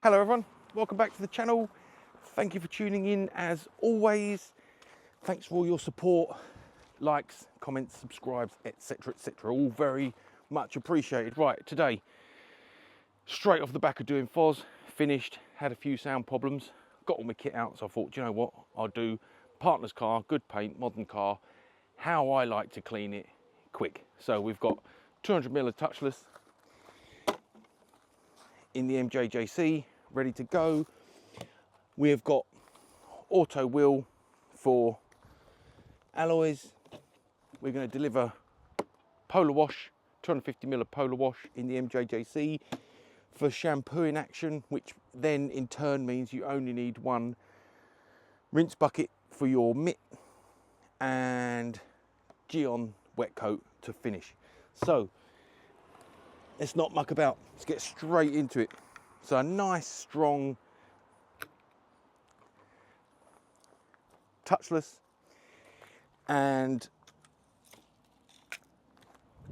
Hello everyone, welcome back to the channel. Thank you for tuning in as always. Thanks for all your support, likes, comments, subscribes, etc, etc. All very much appreciated. Right, today, straight off the back of doing FOS, finished, had a few sound problems, got all my kit out, so I thought, do you know what, I'll do partner's car, good paint, modern car, how I like to clean it quick. So we've got 200ml of touchless in the MJJC, ready to go. We have got auto wheel for alloys. We're going to deliver polar wash, 250ml of polar wash in the MJJC for shampooing action, which then in turn means you only need one rinse bucket for your mitt and Geon wet coat to finish. So let's not muck about, let's get straight into it. So a nice strong touchless and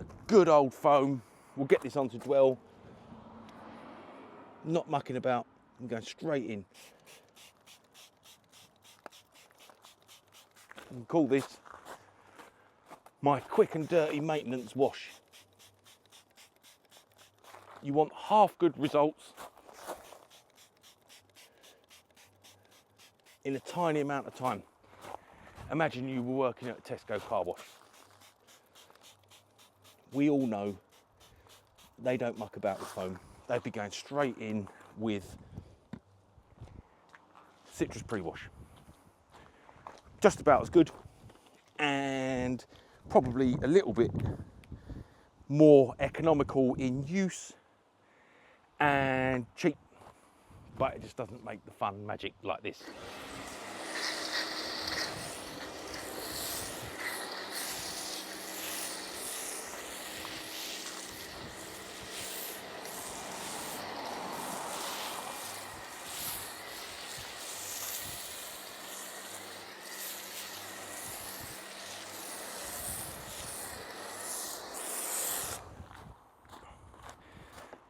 a good old foam. We'll get this onto dwell, not mucking about, I'm going straight in. We call this my quick and dirty maintenance wash. You want half good results in a tiny amount of time. Imagine you were working at a Tesco car wash. We all know they don't muck about with foam. They'd be going straight in with citrus pre-wash. Just about as good and probably a little bit more economical in use and cheap, but it just doesn't make the fun magic like this.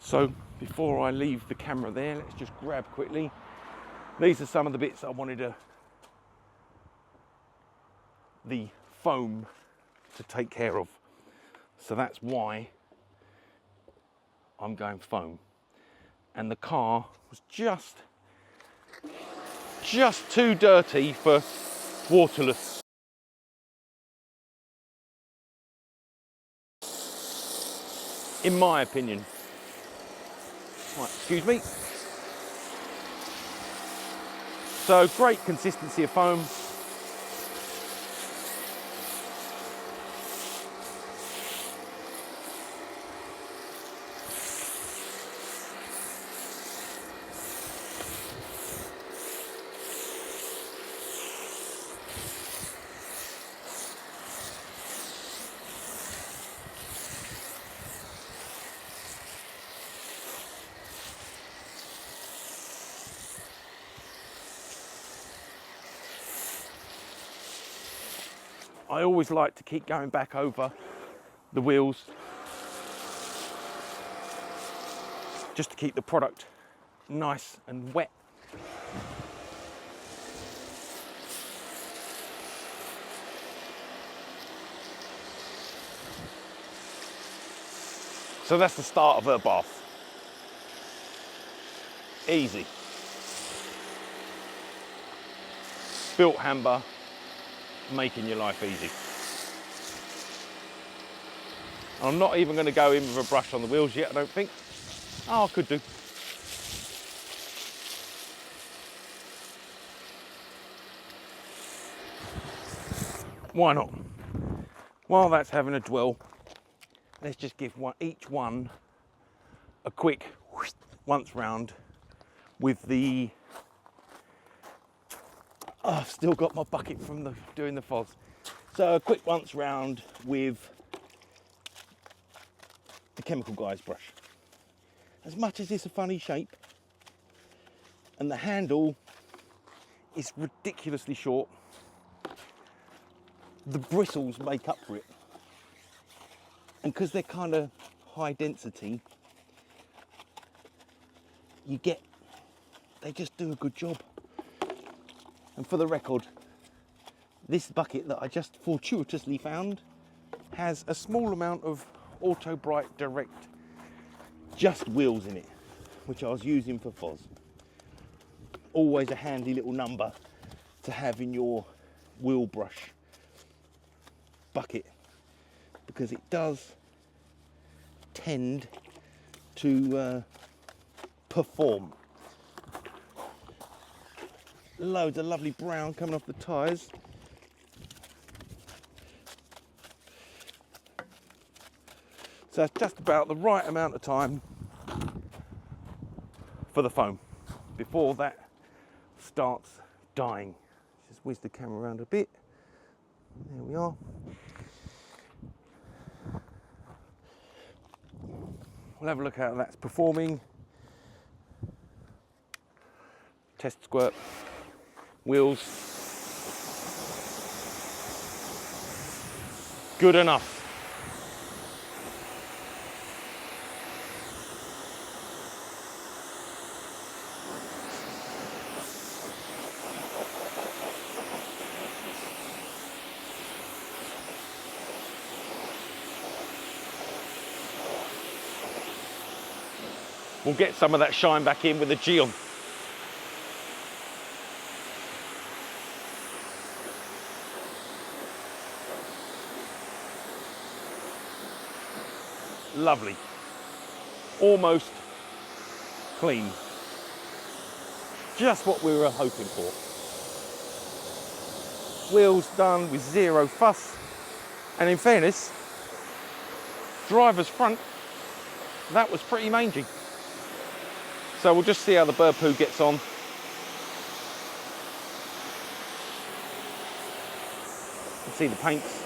So before I leave the camera there, let's just grab quickly. These are some of the bits I wanted the foam to take care of. So that's why I'm going foam. And the car was just too dirty for waterless. In my opinion. Right, excuse me. So great consistency of foam. I always like to keep going back over the wheels just to keep the product nice and wet. So that's the start of her bath. Easy. Built Hamber, making your life easy. I'm not even going to go in with a brush on the wheels yet, I don't think. Oh, I could do. Why not? While that's having a dwell, let's just give each one a quick once round with the... Oh, I've still got my bucket from doing the FOS. So a quick once round with the Chemical Guys brush. As much as it's a funny shape and the handle is ridiculously short, the bristles make up for it. And because they're kind of high density, you get they just do a good job. And for the record, this bucket that I just fortuitously found has a small amount of Auto Bright Direct just wheels in it, which I was using for Foz. Always a handy little number to have in your wheel brush bucket, because it does tend to perform. Loads of lovely brown coming off the tyres. So it's just about the right amount of time for the foam before that starts dying. Just whiz the camera around a bit. There we are. We'll have a look how that's performing. Test squirt, wheels. Good enough. We'll get some of that shine back in with the G on. Lovely. Almost clean. Just what we were hoping for. Wheels done with zero fuss. And in fairness, driver's front, that was pretty mangy. So we'll just see how the bird poo gets on. You can see the paint's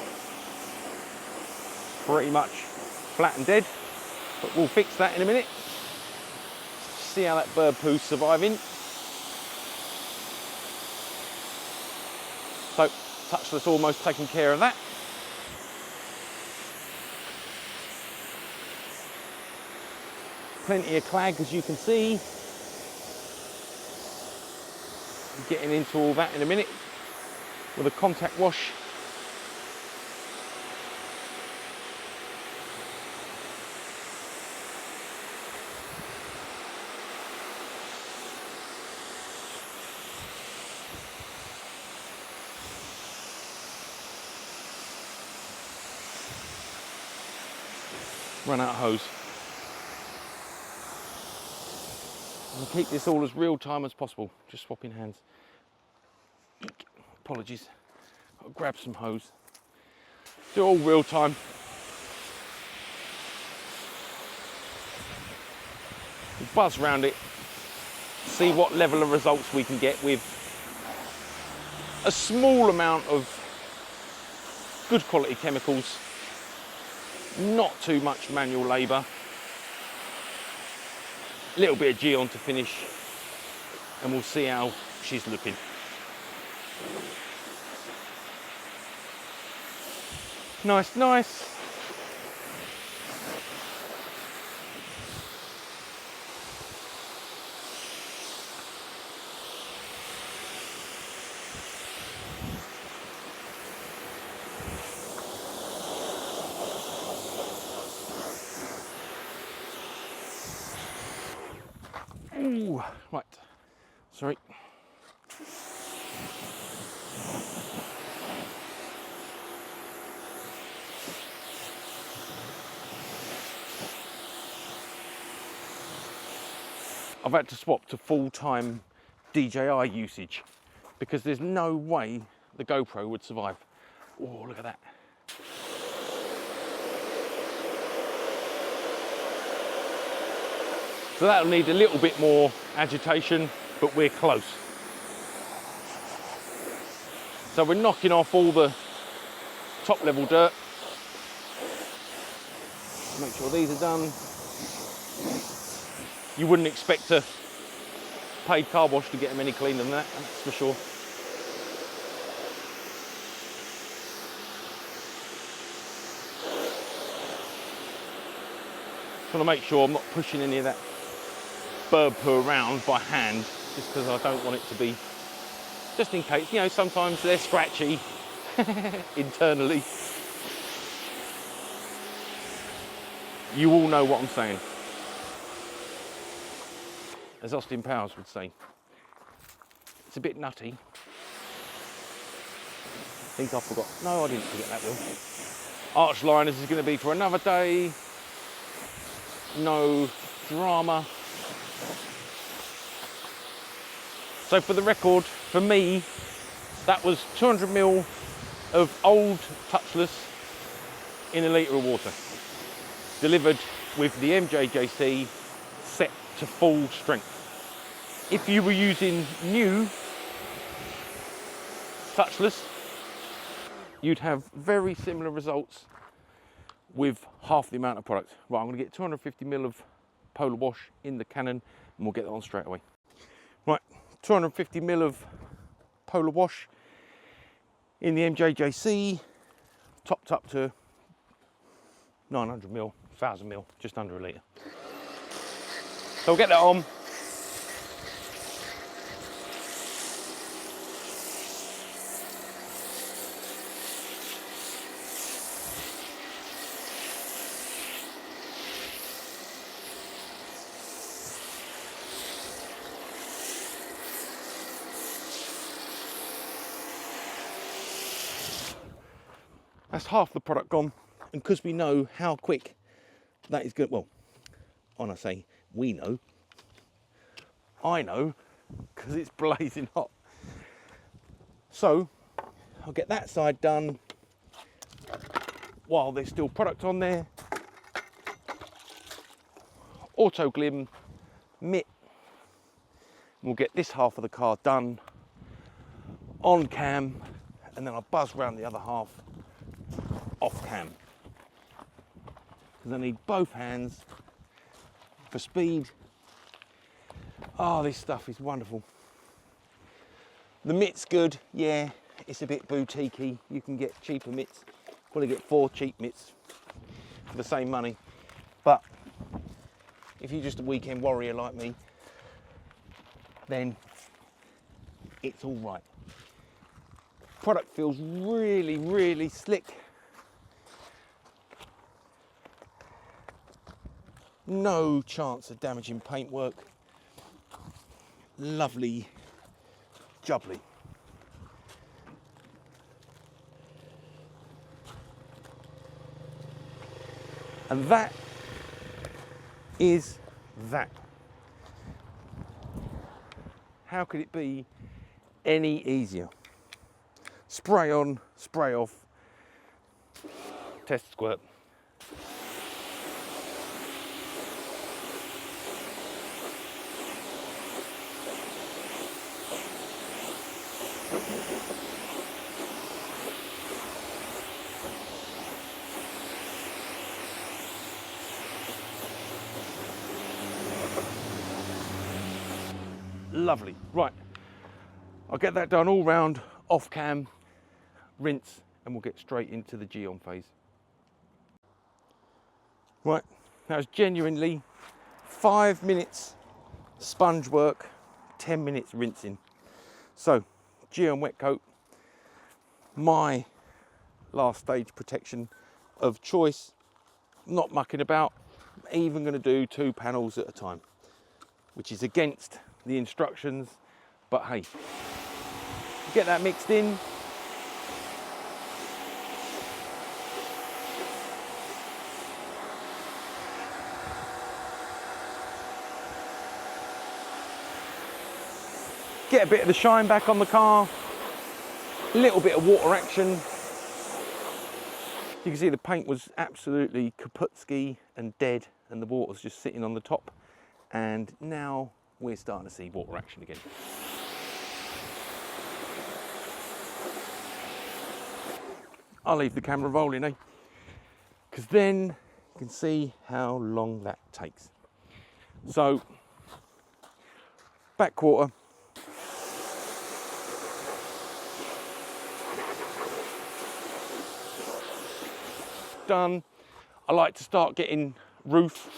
pretty much flat and dead, but we'll fix that in a minute. See how that bird poo's surviving. So touchless almost taking care of that. Plenty of clag, as you can see. Getting into all that in a minute with a contact wash. Run out of hose. And keep this all as real time as possible. Just swapping hands. Eek. Apologies. I'll grab some hose. Do all real time. We'll buzz around it. See what level of results we can get with a small amount of good quality chemicals. Not too much manual labour. A little bit of G on to finish, and we'll see how she's looking. Nice, nice. Ooh, right, sorry. I've had to swap to full-time DJI usage because there's no way the GoPro would survive. Oh, look at that. So that'll need a little bit more agitation, but we're close. So we're knocking off all the top level dirt. Make sure these are done. You wouldn't expect a paid car wash to get them any cleaner than that, that's for sure. Just want to make sure I'm not pushing any of that bird poo around by hand. just because I don't want it to be, just in case, you know, sometimes they're scratchy internally. You all know what I'm saying. As Austin Powers would say. It's a bit nutty. I think I forgot. No, I didn't forget that wheel. Arch liners is going to be for another day. No drama. So for the record, for me, that was 200ml of old touchless in a litre of water. Delivered with the MJJC set to full strength. If you were using new touchless, you'd have very similar results with half the amount of product. Right, I'm going to get 250ml of Polar Wash in the cannon and we'll get that on straight away. Right, 250ml of Polar Wash in the MJJC, topped up to 900ml, 1000ml, just under a litre. So we'll get that on. That's half the product gone, and because we know how quick that is good, well, when I say we know, I know, because it's blazing hot. So I'll get that side done while there's still product on there. Auto glim, mitt. We'll get this half of the car done on cam, and then I'll buzz around the other half off cam. Because I need both hands for speed. Oh, this stuff is wonderful. The mitt's good, yeah, it's a bit boutiquey. You can get cheaper mitts. Probably get 4 cheap mitts for the same money. But if you're just a weekend warrior like me, then it's all right. Product feels really, really slick. No chance of damaging paintwork. Lovely, jubbly. And that is that. How could it be any easier? Spray on, spray off, test squirt. Lovely. Right, I'll get that done all round, off cam, rinse, and we'll get straight into the Geon phase. Right, that was genuinely 5 minutes sponge work, 10 minutes rinsing. So, Geon wet coat, my last stage protection of choice, not mucking about, even going to do 2 panels at a time, which is against the instructions, but hey, get that mixed in. Get a bit of the shine back on the car, a little bit of water action. You can see the paint was absolutely kaputski and dead, and the water's just sitting on the top, and now we're starting to see water action again. I'll leave the camera rolling, eh? Because then you can see how long that takes. So, back quarter. Done. I like to start getting roof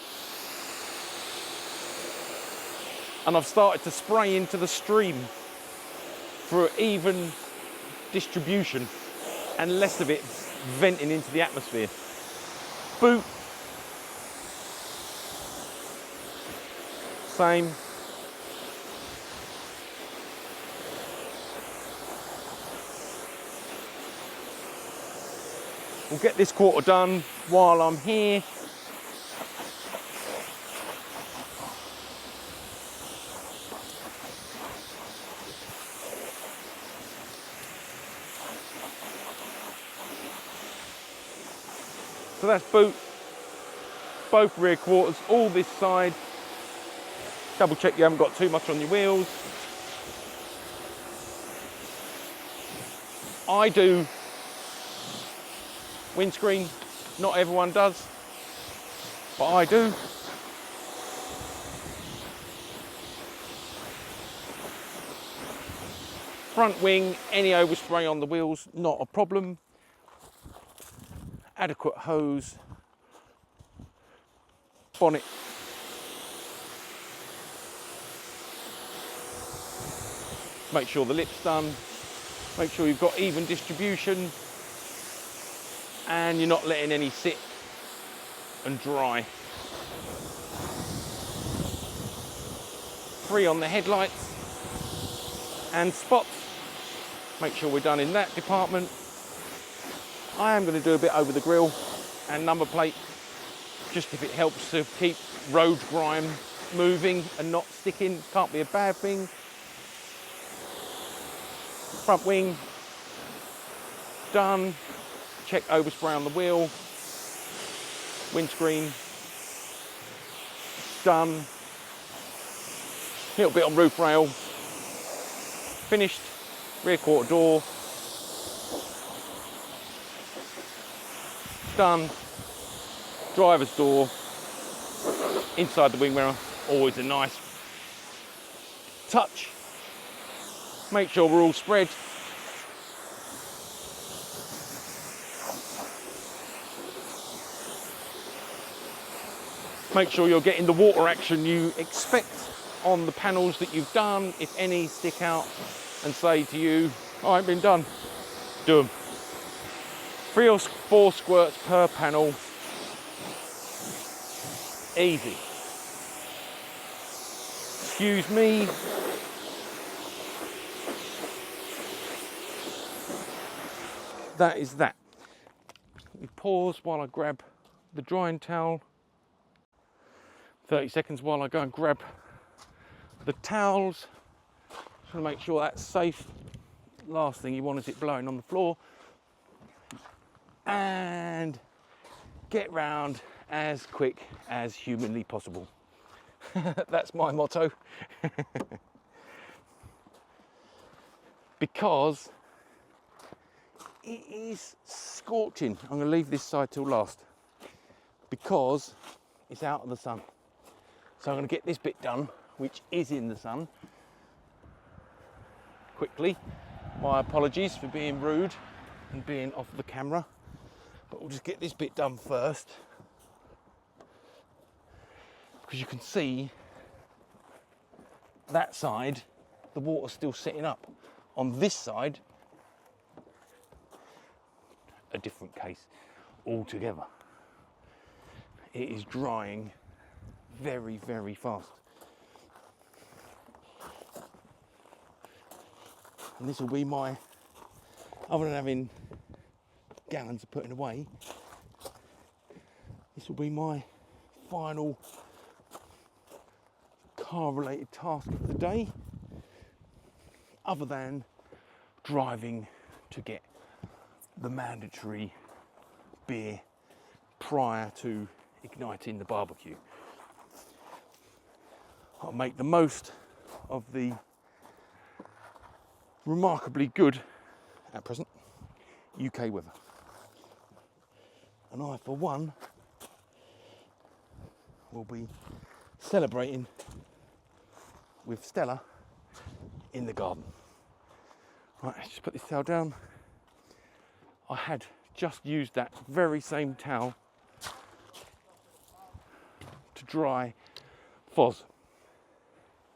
And I've started to spray into the stream for even distribution and less of it venting into the atmosphere. Boot. Same. We'll get this quarter done while I'm here. So that's boot, both rear quarters, all this side. Double check you haven't got too much on your wheels. I do windscreen, not everyone does, but I do. Front wing, any overspray on the wheels, not a problem. Adequate hose, bonnet. Make sure the lip's done. Make sure you've got even distribution and you're not letting any sit and dry. Free on the headlights and spots. Make sure we're done in that department. I am going to do a bit over the grille and number plate, just if it helps to keep road grime moving and not sticking. Can't be a bad thing. Front wing done. Check overspray on the wheel. Windscreen done. Little bit on roof rail. Finished. Rear quarter door done. Driver's door. Inside the wing mirror. Always a nice touch. Make sure we're all spread. Make sure you're getting the water action you expect on the panels that you've done. If any stick out and say to you, I ain't been done, do them. 3 or 4 squirts per panel. Easy. Excuse me. That is that. Let me pause while I grab the drying towel. 30 seconds while I go and grab the towels. Just want to make sure that's safe. Last thing you want is it blowing on the floor. And get round as quick as humanly possible. That's my motto. Because it is scorching. I'm going to leave this side till last because it's out of the sun. So I'm going to get this bit done, which is in the sun, quickly. My apologies for being rude and being off the camera, but we'll just get this bit done first, because you can see that side, the water's still sitting up. On this side, a different case altogether. It is drying very, very fast. And this will be my, other than having gallons of putting away, this will be my final car related task of the day, other than driving to get the mandatory beer prior to igniting the barbecue. I'll make the most of the remarkably good, at present, UK weather. And I, for one, will be celebrating with Stella in the garden. Right, let's just put this towel down. I had just used that very same towel to dry Foz,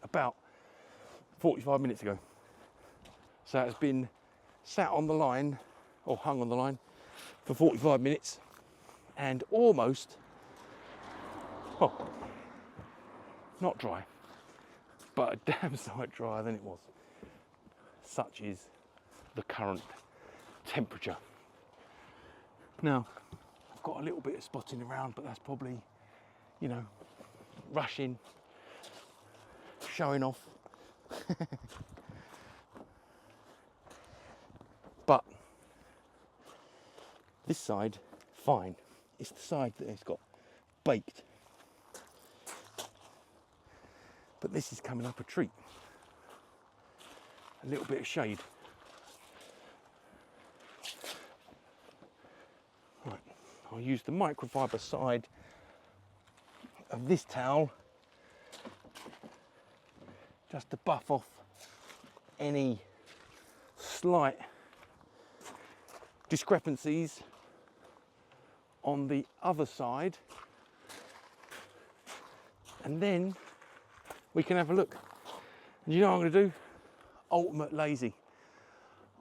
a about 45 minutes ago. So it's been sat on the line, or hung on the line, for 45 minutes, and almost, well, not dry, but a damn sight drier than it was. Such is the current temperature. Now, I've got a little bit of spotting around, but that's probably, you know, rushing, showing off. But this side, fine. It's the side that it's got baked. But this is coming up a treat. A little bit of shade. Right, I'll use the microfiber side of this towel just to buff off any slight discrepancies on the other side, and then we can have a look. And you know what I'm going to do? Ultimate lazy.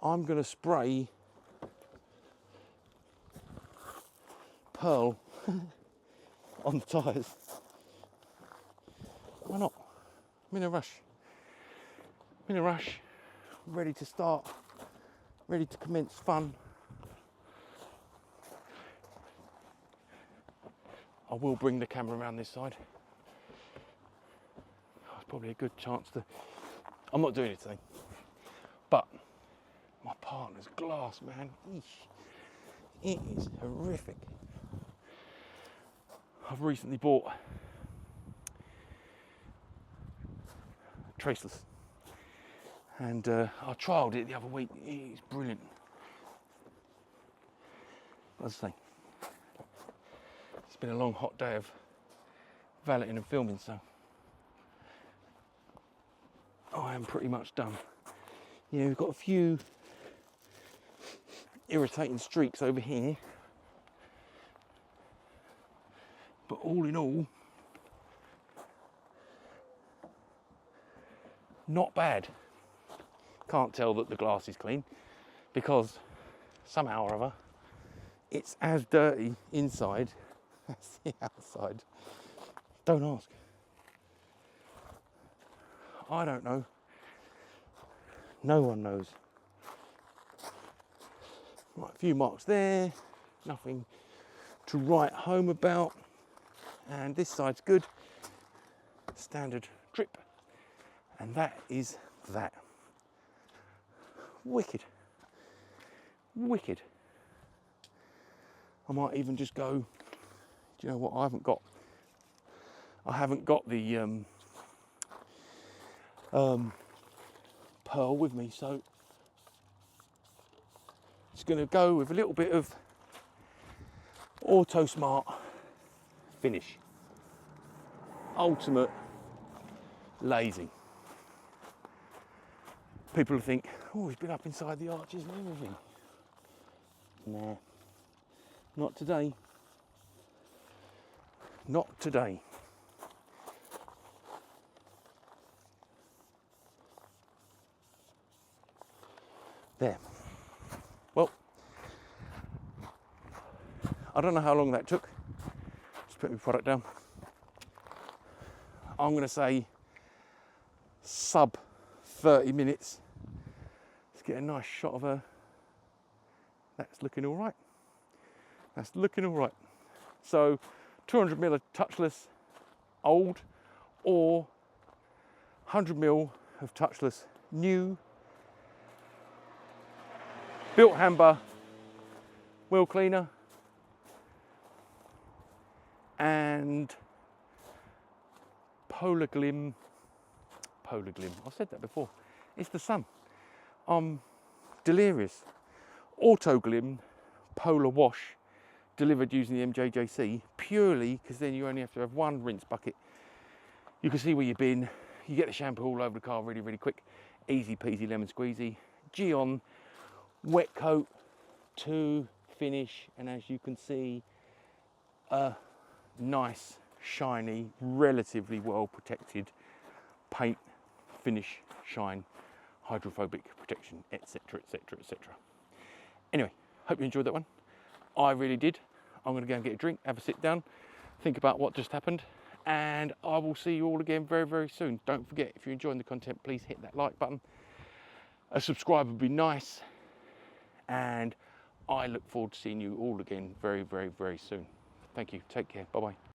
I'm going to spray pearl on the tyres. Why not? I'm in a rush. I'm in a rush, ready to start, ready to commence fun. I will bring the camera around this side. It's probably a good chance to... I'm not doing it today. But my partner's glass, man. Eesh. It is horrific. I've recently bought traceless. And I trialled it the other week. It's brilliant. As I say, it's been a long, hot day of valeting and filming, so I am pretty much done. Yeah, we've got a few irritating streaks over here, but all in all, not bad. Can't tell that the glass is clean because somehow or other it's as dirty inside as the outside. Don't ask. I don't know. No one knows. Right, a few marks there, nothing to write home about. And this side's good. Standard drip. And that is that. Wicked. Wicked. I might even just go, do you know what, I haven't got the pearl with me, so it's going to go with a little bit of Auto Smart finish. Ultimate lazy. People will think, oh, he's been up inside the arches and everything. Nah, not today. Not today. There. Well, I don't know how long that took. Just put my product down. I'm going to say sub 30 minutes. Let's get a nice shot of her. That's looking all right. That's looking all right. So 200ml of touchless old, or 100ml of touchless new. Built Hamber wheel cleaner and Polar Glim. I've said that before. It's the sun. I'm delirious. Auto Glim Polar Wash delivered using the MJJC, purely because then you only have to have one rinse bucket. You can see where you've been. You get the shampoo all over the car really, really quick. Easy peasy lemon squeezy. Geon wet coat to finish, and as you can see, a nice, shiny, relatively well protected paint finish, shine, hydrophobic protection, etc, etc, etc. Anyway, hope you enjoyed that one. I really did. I'm going to go and get a drink, have a sit down, think about what just happened, and I will see you all again very, very soon. Don't forget, if you're enjoying the content, please hit that like button. A subscribe would be nice, and I look forward to seeing you all again very, very, very soon. Thank you. Take care. Bye-bye.